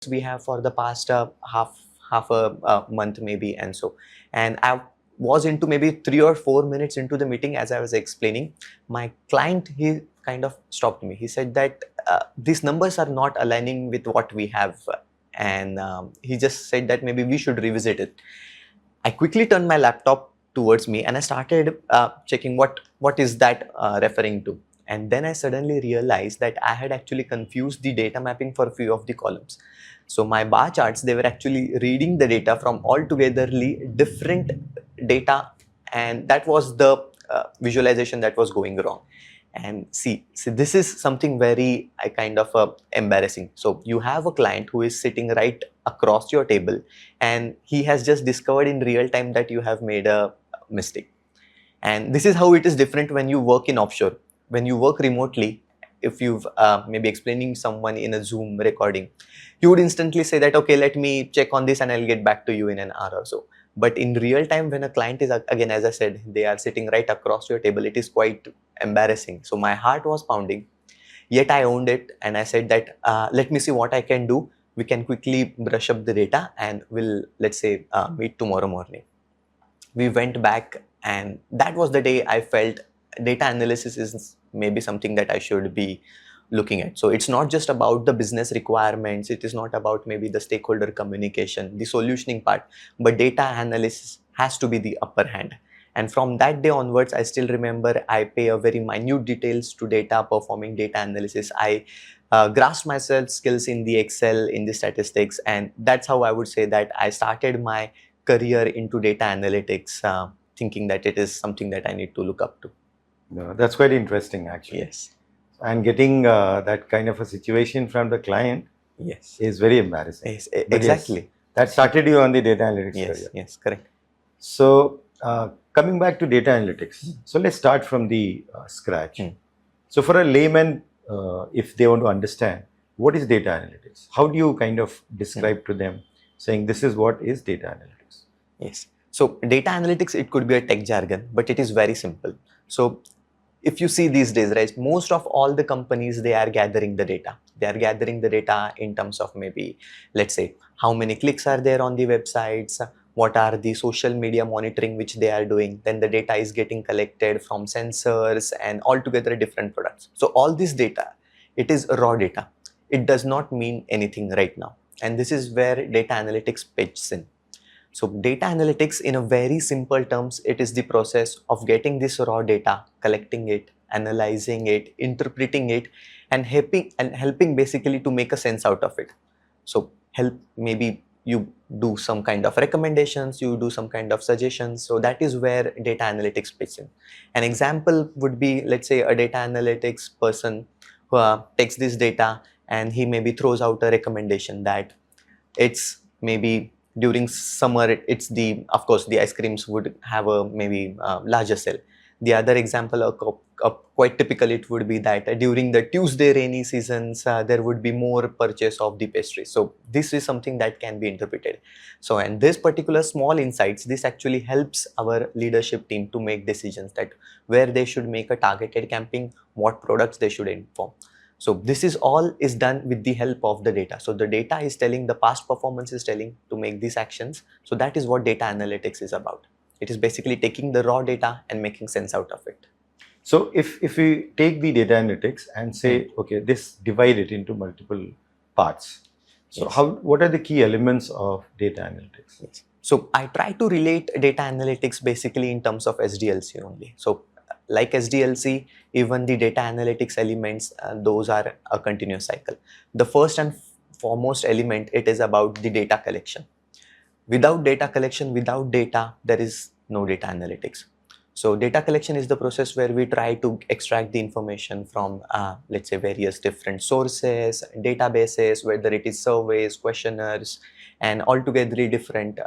we have for the past half a month maybe, and I was into maybe 3 or 4 minutes into the meeting. As I was explaining, my client, he kind of stopped me. He said that these numbers are not aligning with what we have, and he just said that maybe we should revisit it. I quickly turned my laptop towards me and I started checking what is that referring to. And then I suddenly realized that I had actually confused the data mapping for a few of the columns. So my bar charts, they were actually reading the data from altogetherly different data, and that was the visualization that was going wrong. And see, this is something very kind of embarrassing. So you have a client who is sitting right across your table, and he has just discovered in real time that you have made a mistake. And this is how it is different when you work in offshore. When you work remotely, if you've maybe explaining someone in a Zoom recording, you would instantly say that, okay, let me check on this and I'll get back to you in an hour or so. But in real time, when a client is, again, as I said, they are sitting right across your table, it is quite embarrassing. So my heart was pounding, yet I owned it and I said that, let me see what I can do. We can quickly brush up the data and we'll, let's say, meet tomorrow morning. We went back, and that was the day I felt data analysis is maybe something that I should be looking at. So it's not just about the business requirements, it is not about maybe the stakeholder communication, the solutioning part, but data analysis has to be the upper hand. And from that day onwards, I still remember I pay a very minute details to data, performing data analysis. I grasped myself skills in the Excel, in the statistics, and that's how I would say that I started my career into data analytics, thinking that it is something that I need to look up to. No, that's quite interesting, actually. Yes. And getting that kind of a situation from the client, yes, is very embarrassing. Yes, But exactly. Yes, that started you on the data analytics Yes, career. yes, correct. So coming back to data analytics, so let's start from the scratch. So for a layman, if they want to understand what is data analytics, how do you kind of describe to them, saying this is what is data analytics? Yes. So data analytics, it could be a tech jargon, but it is very simple. So if you see these days, right, most of all the companies, they are gathering the data. They are gathering the data in terms of maybe, let's say, how many clicks are there on the websites, what are the social media monitoring which they are doing. Then the data is getting collected from sensors and altogether different products. So all this data, it is raw data. It does not mean anything right now. And this is where data analytics pitches in. So data analytics, in a very simple terms, it is the process of getting this raw data, collecting it, analyzing it, interpreting it, and helping basically to make a sense out of it. So help, maybe you do some kind of recommendations, you do some kind of suggestions. So that is where data analytics fits in. An example would be, let's say, a data analytics person who takes this data and he maybe throws out a recommendation that it's maybe during summer, it's the, of course, the ice creams would have a maybe larger sale. The other example, quite typical, it would be that during the Tuesday rainy seasons, there would be more purchase of the pastries. So this is something that can be interpreted. So, and this particular small insights, this actually helps our leadership team to make decisions that where they should make a targeted campaign, what products they should inform. So this is all is done with the help of the data. So the data is telling, the past performance is telling to make these actions. So that is what data analytics is about. It is basically taking the raw data and making sense out of it. So if we take the data analytics and say, okay, this divide it into multiple parts. So Yes. what are the key elements of data analytics? Yes. So I try to relate data analytics basically in terms of SDLC only. So like SDLC, even the data analytics elements, those are a continuous cycle. The first and foremost element, it is about the data collection. Without data collection, without data, there is no data analytics. So data collection is the process where we try to extract the information from, let's say, various different sources, databases, whether it is surveys, questionnaires, and altogether different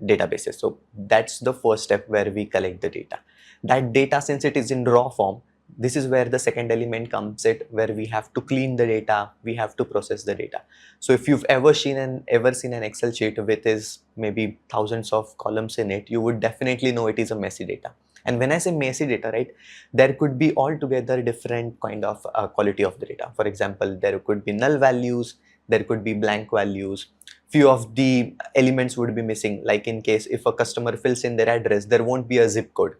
databases. So that's the first step where we collect the data. That data, since it is in raw form, this is where the second element comes in, where we have to clean the data, we have to process the data. So if you've ever seen an Excel sheet with is maybe thousands of columns in it, you would definitely know it is a messy data. And when I say messy data, right, there could be altogether different kind of quality of the data. For example, there could be null values, there could be blank values, few of the elements would be missing, like in case if a customer fills in their address, there won't be a zip code,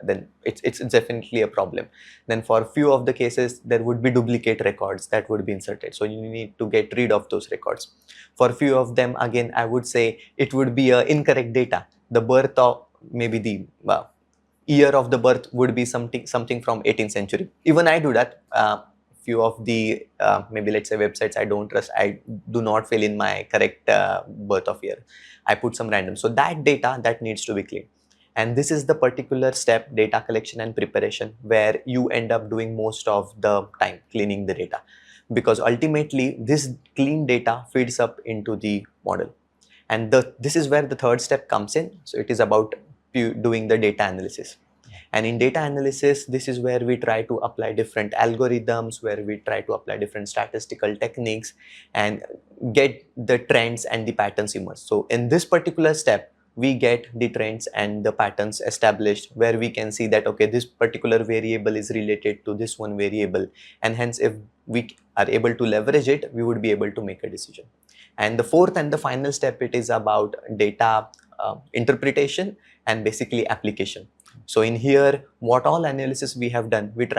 then it's definitely a problem. Then for few of the cases there would be duplicate records that would be inserted, so you need to get rid of those records. For few of them, again, I would say it would be incorrect data. The birth of maybe the year of the birth would be something from 18th century. Even I do that. Few of the maybe let's say websites I don't trust, I do not fill in my correct birth of year. I put some random. So that data that needs to be clean. And this is the particular step, data collection and preparation, where you end up doing most of the time cleaning the data, because ultimately this clean data feeds up into the model. And this is where the third step comes in. So it is about doing the data analysis. And in data analysis, this is where we try to apply different algorithms, where we try to apply different statistical techniques and get the trends and the patterns emerge. So in this particular step, we get the trends and the patterns established, where we can see that, okay, this particular variable is related to this one variable. And hence, if we are able to leverage it, we would be able to make a decision. And the fourth and the final step, it is about data interpretation and basically application. So in here, what all analysis we have done, we try